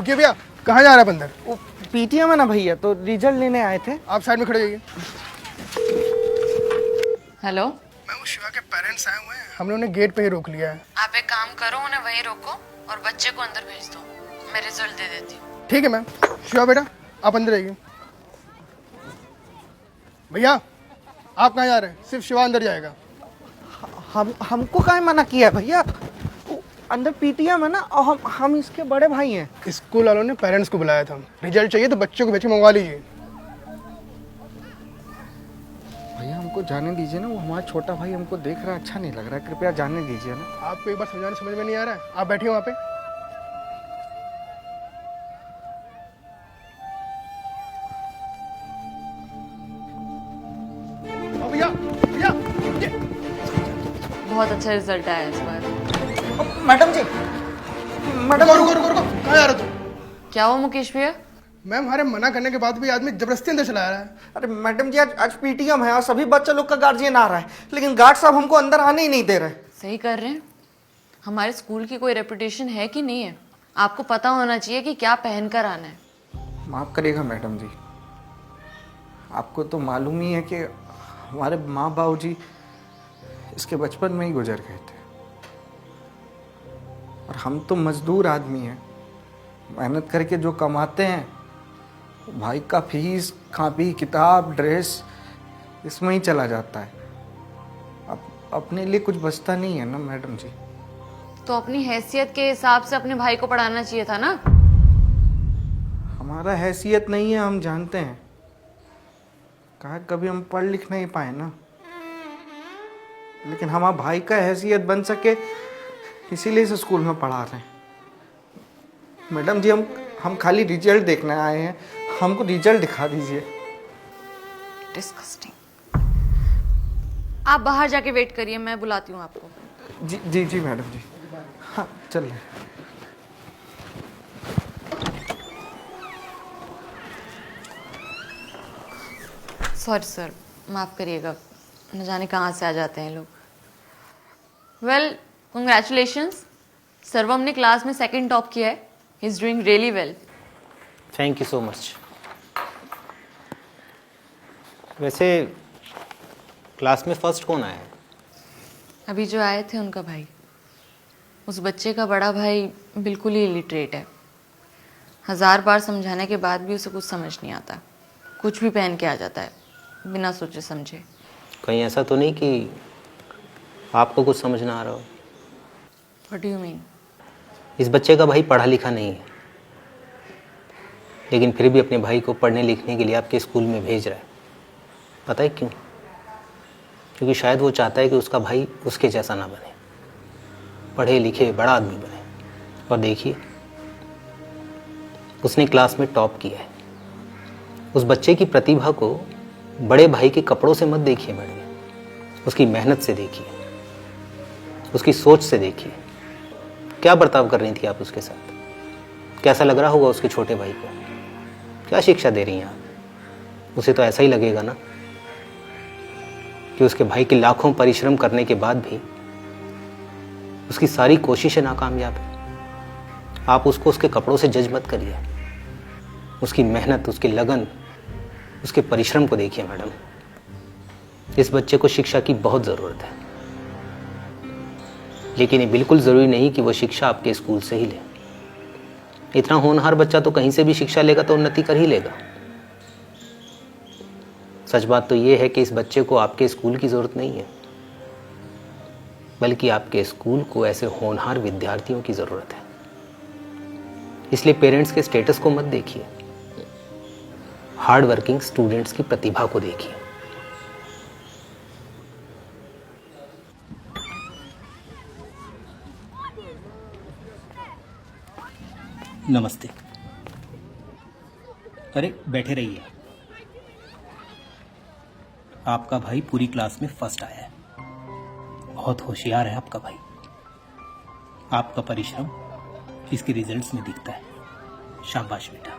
रुकिए भैया, कहाँ जा रहा है बंदर? वो पीटीएम है ना भैया, तो रिजल्ट लेने आए थे। आप साइड में खड़े जाइए। हेलो, मैं वो शिवा के पेरेंट्स आए हुए हैं, हमने उन्हें गेट पे ही रोक लिया है। आप एक काम करो, उन्हें वहीं रोको और बच्चे को अंदर भेज दो। मैं रिजल्ट दे देती हूँ। ठीक है मैम। शिवा बेटा, आप अंदर आइए। भैया, आप कहाँ जा रहे हैं? सिर्फ शिवा अंदर जाएगा। हमको काहे मना किया है भैया? वो अंदर पीटीएम है ना, और हम इसके बड़े भाई हैं। स्कूल वालों ने पेरेंट्स को बुलाया था। रिजल्ट चाहिए तो बच्चों को भेज के मंगवा लीजिए। भैया हमको जाने दीजिए ना, वो हमारा छोटा भाई हमको देख रहा है, अच्छा नहीं लग रहा है, कृपया जाने दीजिए ना। आपको एक बार समझाने समझ में नहीं आ रहा है? आप बैठिए वहाँ पे। भैया भैया, ये बहुत अच्छा रिजल्ट आया इस बार। मैडम जी, रुको रुको रुको रुको, कहाँ जा रहे हो तुम? क्या हुआ मुकेश भैया? मैम, हमारे मना करने के बाद भी आदमी जबरदस्ती अंदर चला रहा है। अरे मैडम जी, आज पीटीएम है और सभी बच्चे लोग का गार्जियन आ रहा है, लेकिन गार्ड साहब हमको अंदर आने ही नहीं दे रहे। सही कर रहे हैं। हमारे स्कूल की कोई रेपुटेशन है कि नहीं है? आपको पता होना चाहिए कि क्या पहन कर आना है। माफ़ करिएगा मैडम जी, आपको तो मालूम ही है कि हमारे माँ बाबू जी इसके बचपन में ही गुजर गए थे, और हम तो मजदूर आदमी हैं, मेहनत करके जो कमाते हैं भाई का फीस, कापी किताब ड्रेस इसमें ही चला जाता है। अब अपने लिए कुछ बचता नहीं है ना मैडम जी। तो अपनी हैसियत के हिसाब से अपने भाई को पढ़ाना चाहिए था ना। हमारा हैसियत नहीं है, हम जानते हैं, कहा कभी हम पढ़ लिख नहीं पाए ना, लेकिन हमारा भाई का हैसियत बन सके इसीलिए इस स्कूल में पढ़ा रहे हैं। मैडम जी, हम खाली रिजल्ट देखने आए हैं, हमको रिजल्ट दिखा दीजिए। डिस्गस्टिंग। आप बाहर जाके वेट करिए, मैं बुलाती हूँ आपको। जी जी जी मैडम जी, हाँ चल रहे। सॉरी सर, माफ़ करिएगा, न जाने कहाँ से आ जाते हैं लोग। Well, congratulations. सर्वम ने क्लास में सेकंड टॉप किया है। He is doing really well. Thank you so much. वैसे क्लास में फर्स्ट कौन आया है? अभी जो आए थे उनका भाई। उस बच्चे का बड़ा भाई बिल्कुल ही इलिटरेट है। 1000 बार समझाने के बाद भी उसे कुछ समझ नहीं आता। कुछ भी पहन के आ जाता है बिना सोचे समझे। कहीं ऐसा तो नहीं कि आपको कुछ समझ ना आ रहा हो? What do you mean? इस बच्चे का भाई पढ़ा लिखा नहीं है, लेकिन फिर भी अपने भाई को पढ़ने लिखने के लिए आपके स्कूल में भेज रहा है। पता है क्यों? क्योंकि शायद वो चाहता है कि उसका भाई उसके जैसा ना बने, पढ़े लिखे बड़ा आदमी बने। और देखिए, उसने क्लास में टॉप किया है। उस बच्चे की प्रतिभा को बड़े भाई के कपड़ों से मत देखिए मैडम, उसकी मेहनत से देखिए, उसकी सोच से देखिए। क्या बर्ताव कर रही थी आप उसके साथ? कैसा लग रहा होगा उसके छोटे भाई को? क्या शिक्षा दे रही हैं आप? उसे तो ऐसा ही लगेगा ना कि उसके भाई के लाखों परिश्रम करने के बाद भी उसकी सारी कोशिशें नाकामयाब है। आप उसको उसके कपड़ों से जज मत करिए, उसकी मेहनत, उसकी लगन, उसके परिश्रम को देखिए मैडम। इस बच्चे को शिक्षा की बहुत ज़रूरत है, लेकिन ये बिल्कुल ज़रूरी नहीं कि वो शिक्षा आपके स्कूल से ही ले। इतना होनहार बच्चा तो कहीं से भी शिक्षा लेगा तो उन्नति कर ही लेगा। सच बात तो ये है कि इस बच्चे को आपके स्कूल की ज़रूरत नहीं है, बल्कि आपके स्कूल को ऐसे होनहार विद्यार्थियों की ज़रूरत है। इसलिए पेरेंट्स के स्टेटस को मत देखिए, हार्ड वर्किंग स्टूडेंट्स की प्रतिभा को देखिए। नमस्ते। अरे बैठे रहिए। आपका भाई पूरी क्लास में फर्स्ट आया है। बहुत होशियार है आपका भाई। आपका परिश्रम इसके रिजल्ट्स में दिखता है। शाबाश बेटा।